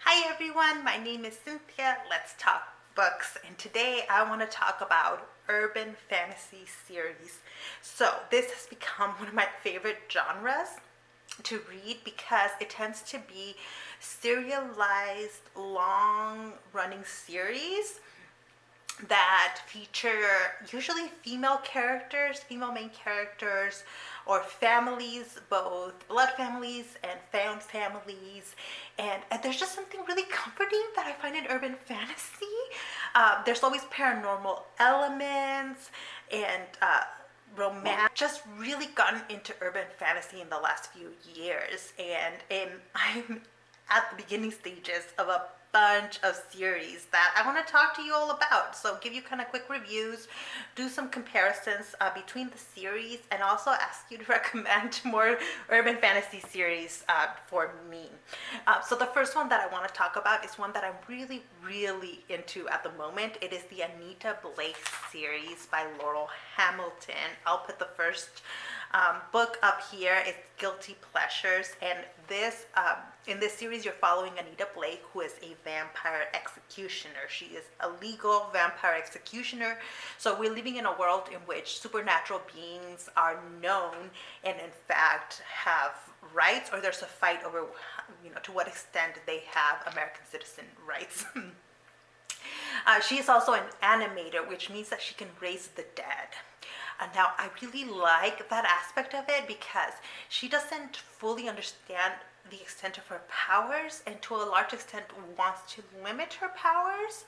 Hi everyone, my name is Cynthia. Let's talk books, and today I want to talk about urban fantasy series. So, this has become one of my favorite genres to read because it tends to be serialized, long running series that feature usually female characters, female main characters, or families, both blood families and found families. And there's just something really comforting that I find in urban fantasy. There's always paranormal elements and romance. Just really gotten into urban fantasy in the last few years, and I'm at the beginning stages of a bunch of series that I want to talk to you all about. So give you kind of quick reviews, do some comparisons between the series, and also ask you to recommend more urban fantasy series for me. So the first one that I want to talk about is one that I'm really into at the moment. It is the Anita Blake series by Laurell Hamilton. I'll put the first book up here. It's Guilty Pleasures, and this in this series you're following Anita Blake, who is a vampire executioner. She is a legal vampire executioner. So we're living in a world in which supernatural beings are known and in fact have rights, or there's a fight over to what extent they have American citizen rights. She is also an animator, which means that she can raise the dead. Now, I really like that aspect of it because she doesn't fully understand the extent of her powers, and to a large extent wants to limit her powers,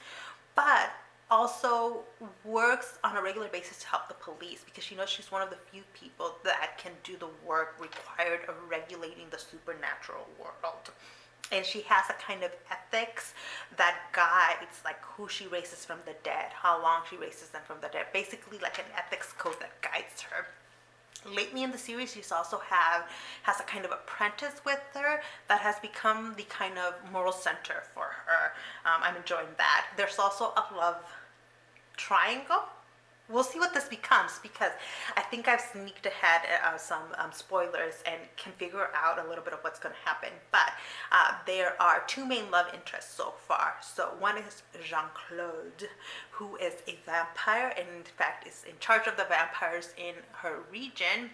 but also works on a regular basis to help the police because she knows she's one of the few people that can do the work required of regulating the supernatural world. And she has a kind of ethics that guides like who she raises from the dead, how long she raises them from the dead, basically like an ethics code that guides her. Lately in the series, she's also has a kind of apprentice with her that has become the kind of moral center for her. I'm enjoying that. There's also a love triangle. We'll see what this becomes because I think I've sneaked ahead some spoilers and can figure out a little bit of what's going to happen. But there are two main love interests so far. So one is Jean-Claude, who is a vampire and in fact is in charge of the vampires in her region.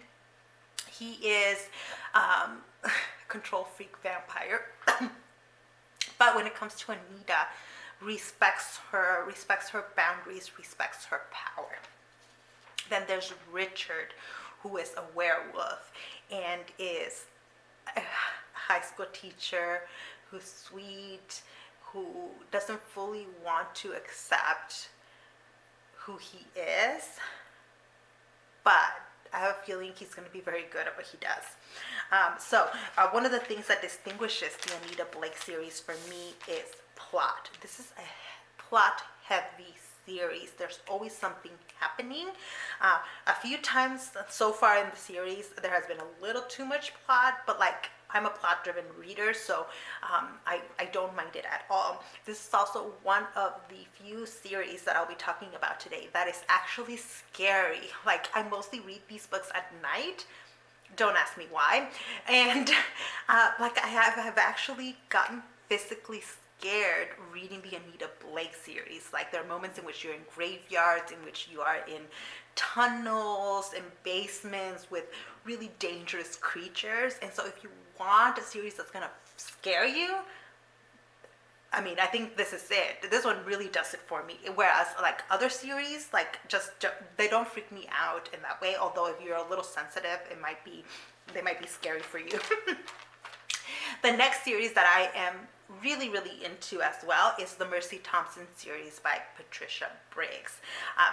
He is a control freak vampire. But when it comes to Anita, respects her boundaries, respects her power. Then there's Richard, who is a werewolf and is a high school teacher who's sweet, who doesn't fully want to accept who he is, but I have a feeling he's going to be very good at what he does. So one of the things that distinguishes the Anita Blake series for me is plot. This is a plot-heavy series. There's always something happening. A few times so far in the series, there has been a little too much plot, but like I'm a plot-driven reader, so I don't mind it at all. This is also one of the few series that I'll be talking about today that is actually scary. Like I mostly read these books at night. Don't ask me why. And like I have actually gotten physically scared reading the Anita Blake series. Like there are moments in which you're in graveyards, in which you are in tunnels and basements with really dangerous creatures. And so if you want a series that's gonna scare you, I mean, I think this is it. This one really does it for me. Whereas like other series, like they don't freak me out in that way. Although if you're a little sensitive, they might be scary for you. The next series that I am really into as well is the Mercy Thompson series by Patricia Briggs.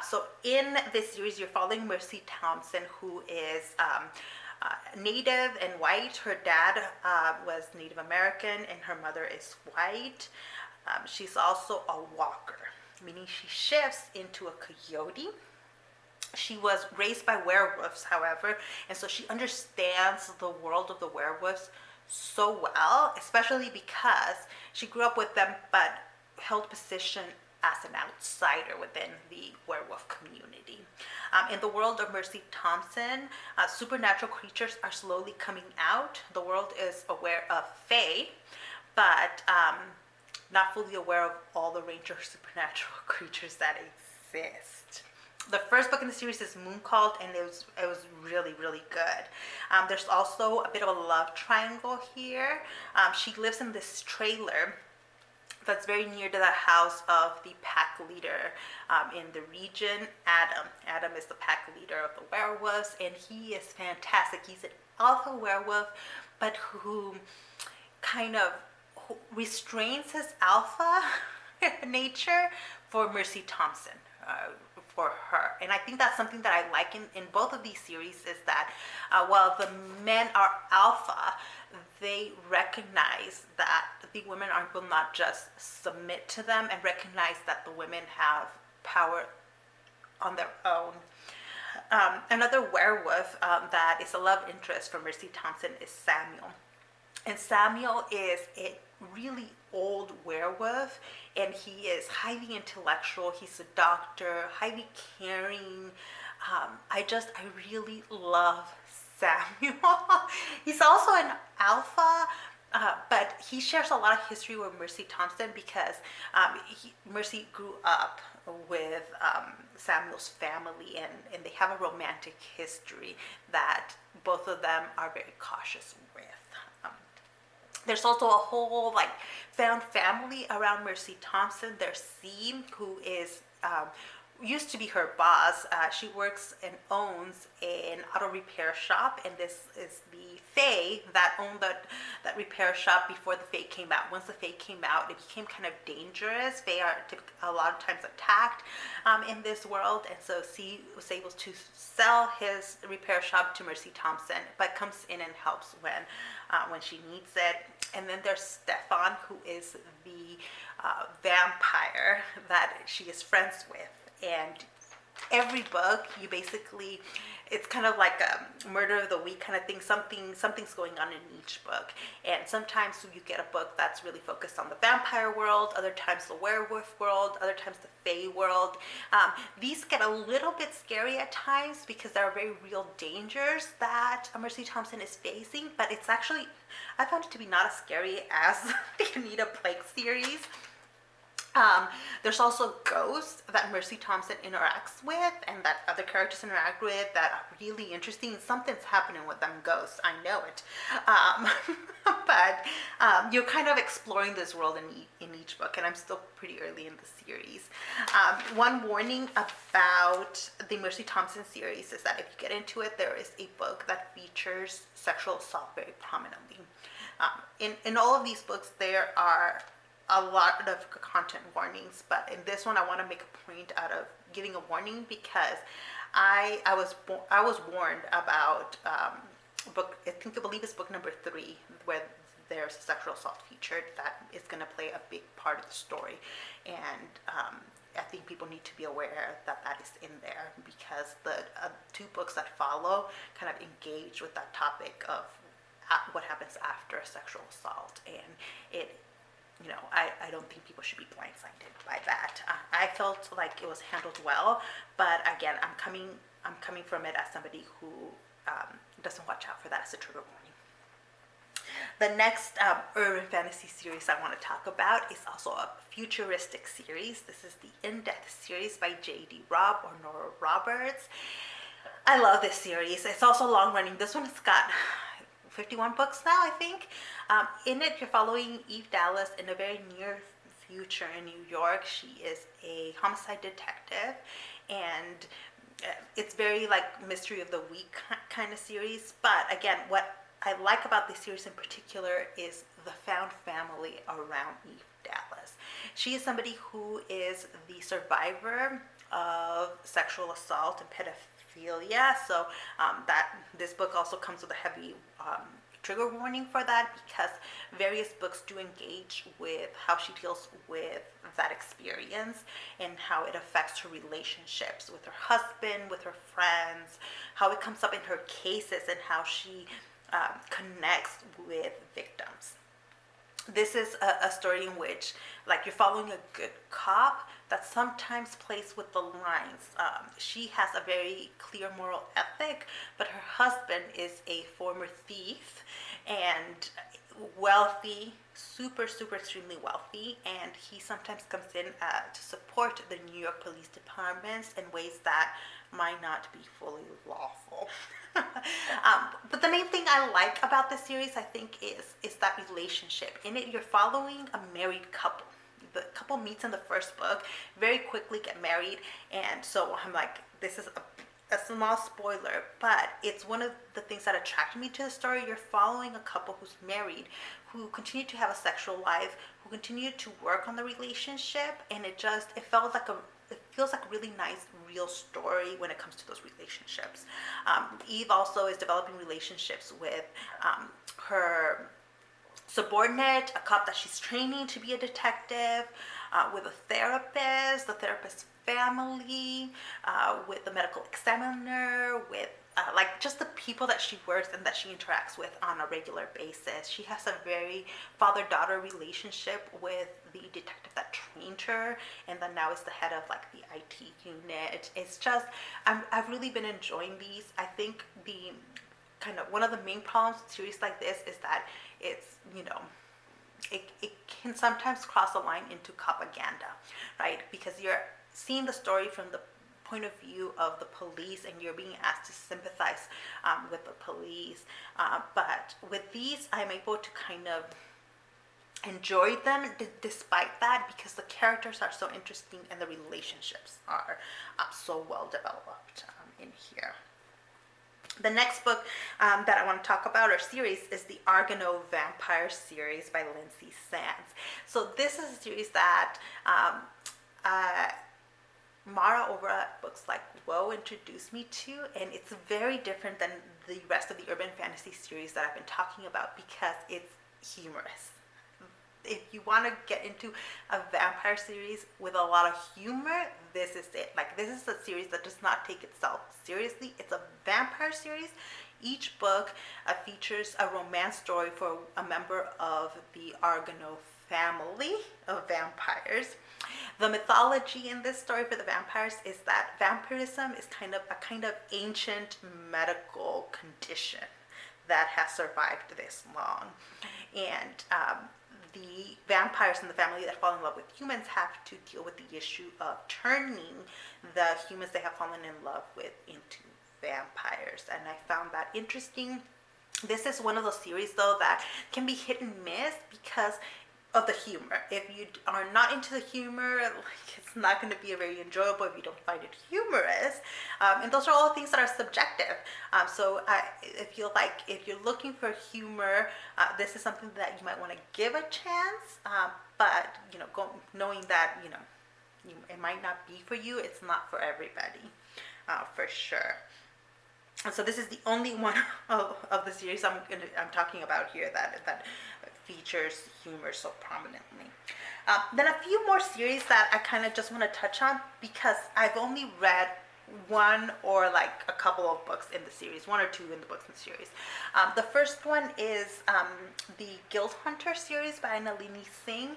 So in this series, you're following Mercy Thompson, who is Native and white. Her dad was Native American and her mother is white. She's also a walker, meaning she shifts into a coyote. She was raised by werewolves, however, and so she understands the world of the werewolves so well, especially because she grew up with them but held position as an outsider within the werewolf community. In the world of Mercy Thompson, supernatural creatures are slowly coming out. The world is aware of Fae, but not fully aware of all the range of supernatural creatures that exist. The first book in the series is Moon Called, and it was really, really good. There's also a bit of a love triangle here. She lives in this trailer that's very near to the house of the pack leader in the region, Adam. Adam is the pack leader of the werewolves, and he is fantastic. He's an alpha werewolf, but who kind of restrains his alpha nature for Mercy Thompson. For her, and I think that's something that I like in both of these series, is that while the men are alpha, they recognize that the women will not just submit to them, and recognize that the women have power on their own. Another werewolf that is a love interest for Mercy Thompson is Samuel. And Samuel is a really old werewolf, and he is highly intellectual. He's a doctor, highly caring. I really love Samuel. He's also an alpha, but he shares a lot of history with Mercy Thompson because Mercy grew up with Samuel's family, and they have a romantic history that both of them are very cautious with. There's also a whole found family around Mercy Thompson. There's Singh, who is used to be her boss. She works and owns an auto repair shop, and this is the Fae that owned that repair shop before the Fae came out. Once the Fae came out, it became kind of dangerous. Fae are a lot of times attacked in this world, and so C was able to sell his repair shop to Mercy Thompson, but comes in and helps when she needs it. And then there's Stefan, who is the vampire that she is friends with. And every book, it's kind of like a murder of the week kind of thing. Something's going on in each book. And sometimes you get a book that's really focused on the vampire world, other times the werewolf world, other times the fae world. These get a little bit scary at times because there are very real dangers that Mercy Thompson is facing, but it's actually, I found it to be not as scary as the Anita Blake series. There's also ghosts that Mercy Thompson interacts with and that other characters interact with that are really interesting. Something's happening with them ghosts. I know it. But you're kind of exploring this world in each book, and I'm still pretty early in the series. One warning about the Mercy Thompson series is that if you get into it, there is a book that features sexual assault very prominently. In all of these books, there are a lot of content warnings, but in this one I want to make a point out of giving a warning because I was warned about I believe it's book number 3 where there's a sexual assault featured that is going to play a big part of the story, and I think people need to be aware that is in there because the 2 books that follow kind of engage with that topic of what happens after a sexual assault, and I don't think people should be blindsided by that. I felt like it was handled well, but again, I'm coming from it as somebody who doesn't watch out for that as a trigger warning. The next urban fantasy series I want to talk about is also a futuristic series. This is the In-Depth series by J.D. Robb or Nora Roberts. I love this series. It's also long running. This one's got 51 books now, I think. In it, you're following Eve Dallas in a very near future in New York. She is a homicide detective, and it's very mystery of the week kind of series. But again, what I like about this series in particular is the found family around Eve Dallas. She is somebody who is the survivor of sexual assault and pedophilia. So that this book also comes with a heavy trigger warning for that because various books do engage with how she deals with that experience and how it affects her relationships with her husband, with her friends, how it comes up in her cases, and how she connects with victims. This is a story in which you're following a good cop that sometimes plays with the lines. She has a very clear moral ethic, but her husband is a former thief and wealthy, super, super, extremely wealthy, and he sometimes comes in to support the New York Police Departments in ways that might not be fully lawful. But the main thing I like about this series, I think, is that relationship. In it, you're following a married couple. The couple meets in the first book, very quickly get married, and so I'm like, this is a small spoiler, but it's one of the things that attracted me to the story. You're following a couple who's married, who continue to have a sexual life, who continue to work on the relationship, and it feels like a really nice, real story when it comes to those relationships. Eve also is developing relationships with her subordinate, a cop that she's training to be a detective, with a therapist, the therapist's family, with the medical examiner, with like just the people that she works and that she interacts with on a regular basis. She has a very father-daughter relationship with the detective that trained her, and then now is the head of like the IT unit. It's just, I've really been enjoying these. I think the kind of one of the main problems with series like this is that it's, it can sometimes cross a line into propaganda, right? Because you're seeing the story from the point of view of the police, and you're being asked to sympathize with the police. But with these, I'm able to kind of enjoy them despite that, because the characters are so interesting and the relationships are so well developed in here. The next book that I want to talk about, or series, is the Argeneau Vampire series by Lynsay Sands. So this is a series that Mara over at Books Like Whoa introduced me to, and it's very different than the rest of the urban fantasy series that I've been talking about because it's humorous. If you want to get into a vampire series with a lot of humor, this is it. Like, this is a series that does not take itself seriously. It's a vampire series. Each book features a romance story for a member of the Argeneau family of vampires. The mythology in this story for the vampires is that vampirism is kind of ancient medical condition that has survived this long, and the vampires in the family that fall in love with humans have to deal with the issue of turning the humans they have fallen in love with into vampires. And I found that interesting. This is one of those series, though, that can be hit and miss because of the humor. If you are not into the humor, it's not going to be very enjoyable if you don't find it humorous. And those are all things that are subjective. So if you're looking for humor, this is something that you might want to give a chance. But knowing that it might not be for you, it's not for everybody, for sure. And so this is the only one of the series I'm talking about here that features humor so prominently. Then a few more series that I kind of just want to touch on because I've only read one or like a couple of books in the series, one or two in the books in the series. The first one is the Guild Hunter series by Nalini Singh.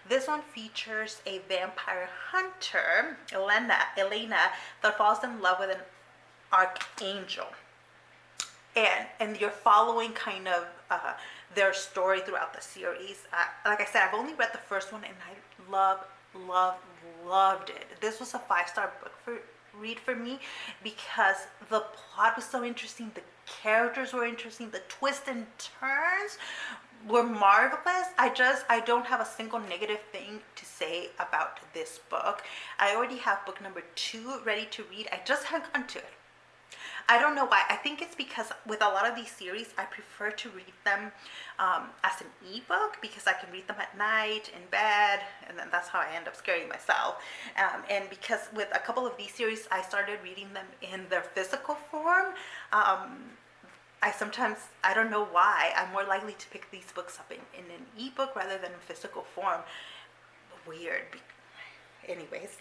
This one features a vampire hunter, Ilona, that falls in love with an archangel, and you're following kind of their story throughout the series. Like I said, I've only read the first one, and I loved it. This was a 5-star book read for me because the plot was so interesting, the characters were interesting, the twists and turns were marvelous. I don't have a single negative thing to say about this book. I already have book number 2 ready to read. I just haven't gotten to it. I don't know why. I think it's because with a lot of these series, I prefer to read them as an ebook because I can read them at night, in bed, and then that's how I end up scaring myself. And because with a couple of these series, I started reading them in their physical form. I don't know why, I'm more likely to pick these books up in an ebook rather than in physical form. Weird. Anyways,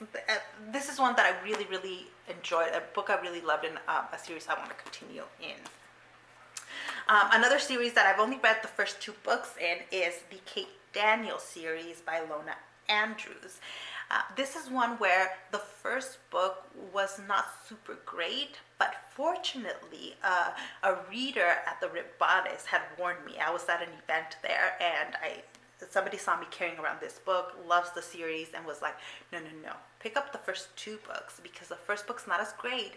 this is one that I really, really enjoyed, a book I really loved, and a series I want to continue in. Another series that I've only read the first 2 books in is the Kate Daniells series by Ilona Andrews. This is one where the first book was not super great, but fortunately, a reader at the Rib Bodice had warned me. I was at an event there, and somebody saw me carrying around this book, loves the series, and was like, no, pick up the first 2 books, because the first book's not as great.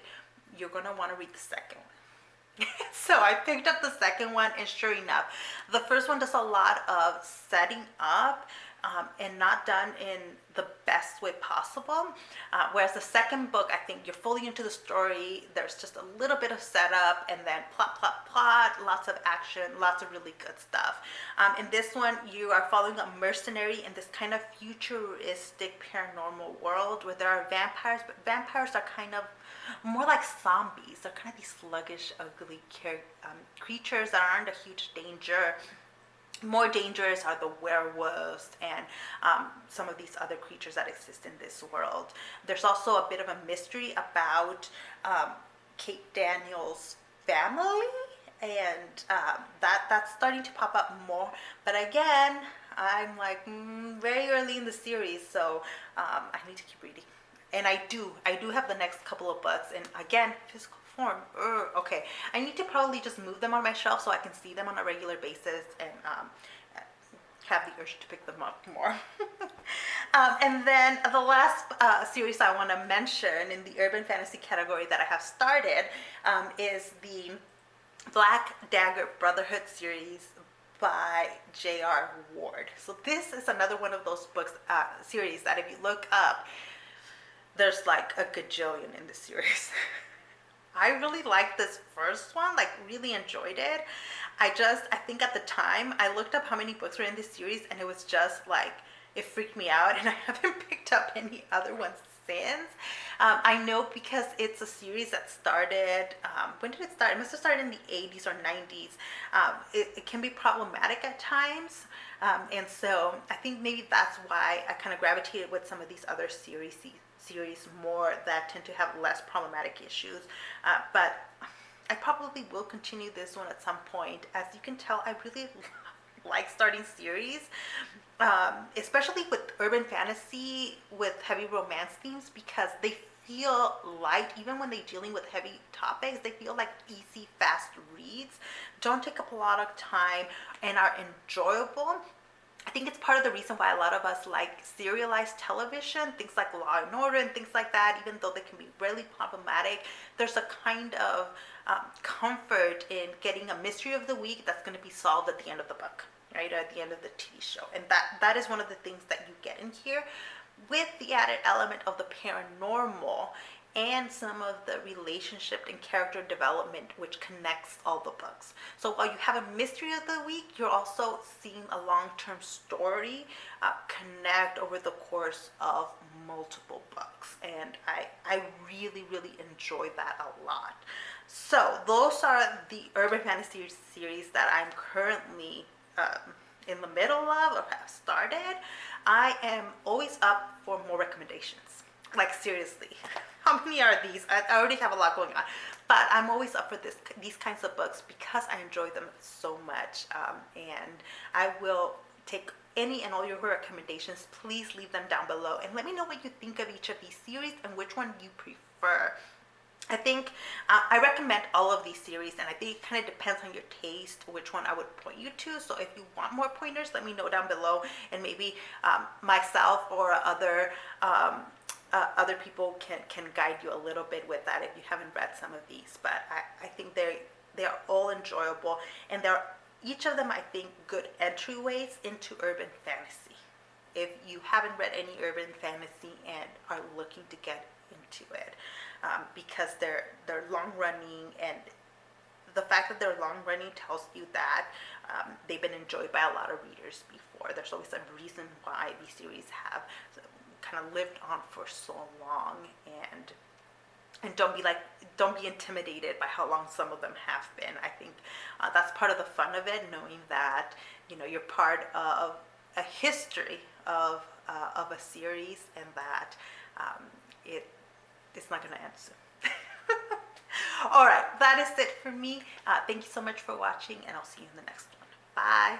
You're going to want to read the second one. So I picked up the second one, and sure enough, the first one does a lot of setting up, and not done in the best way possible. Whereas the second book, I think you're fully into the story. There's just a little bit of setup, and then plot, lots of action, lots of really good stuff. In this one, you are following a mercenary in this kind of futuristic paranormal world where there are vampires, but vampires are kind of more like zombies. They're kind of these sluggish, ugly creatures that aren't a huge danger. More dangerous are the werewolves and some of these other creatures that exist in this world. There's also a bit of a mystery about Kate Daniells' family, and that's starting to pop up more. But again, I'm like very early in the series, so I need to keep reading. And I do have the next couple of books, and again, physical form. Okay, I need to probably just move them on my shelf so I can see them on a regular basis and have the urge to pick them up more. And then the last series I want to mention in the urban fantasy category that I have started is the Black Dagger Brotherhood series by J.R. Ward. So this is another one of those books series that if you look up, there's like a gajillion in the series. I really liked this first one, like really enjoyed it. I think at the time I looked up how many books were in this series, and it was just like, it freaked me out, and I haven't picked up any other ones since. I know because it's a series that started, when did it start? It must have started in the 80s or 90s. It can be problematic at times. And so I think maybe that's why I kind of gravitated with some of these other series more that tend to have less problematic issues. But I probably will continue this one at some point. As you can tell, I really like starting series, especially with urban fantasy with heavy romance themes, because they feel light. Even when they're dealing with heavy topics, they feel like easy, fast reads, don't take up a lot of time, and are enjoyable. I think it's part of the reason why a lot of us like serialized television, things like Law and Order and things like that. Even though they can be really problematic, there's a kind of comfort in getting a mystery of the week that's going to be solved at the end of the book, right, or at the end of the TV show. And that is one of the things that you get in here, with the added element of the paranormal and some of the relationship and character development which connects all the books. So while you have a mystery of the week, you're also seeing a long-term story connect over the course of multiple books. And I really, really enjoy that a lot. So those are the urban fantasy series that I'm currently in the middle of or have started. I am always up for more recommendations. Like seriously, how many are these? I already have a lot going on, but I'm always up for these kinds of books because I enjoy them so much. And I will take any and all your recommendations. Please leave them down below and let me know what you think of each of these series and which one you prefer. I think I recommend all of these series, and I think it kind of depends on your taste which one I would point you to. So if you want more pointers, let me know down below, and maybe myself or other people can guide you a little bit with that if you haven't read some of these. But I think they are all enjoyable, and they're each of them, I think, good entryways into urban fantasy. If you haven't read any urban fantasy and are looking to get into it, because they're long running, and the fact that they're long running tells you that they've been enjoyed by a lot of readers before. There's always a reason why these series have kind of lived on for so long, and don't be intimidated by how long some of them have been. I think that's part of the fun of it, knowing that you're part of a history of a series, and that it's not going to end soon. All right, that is it for me. Thank you so much for watching, and I'll see you in the next one. Bye.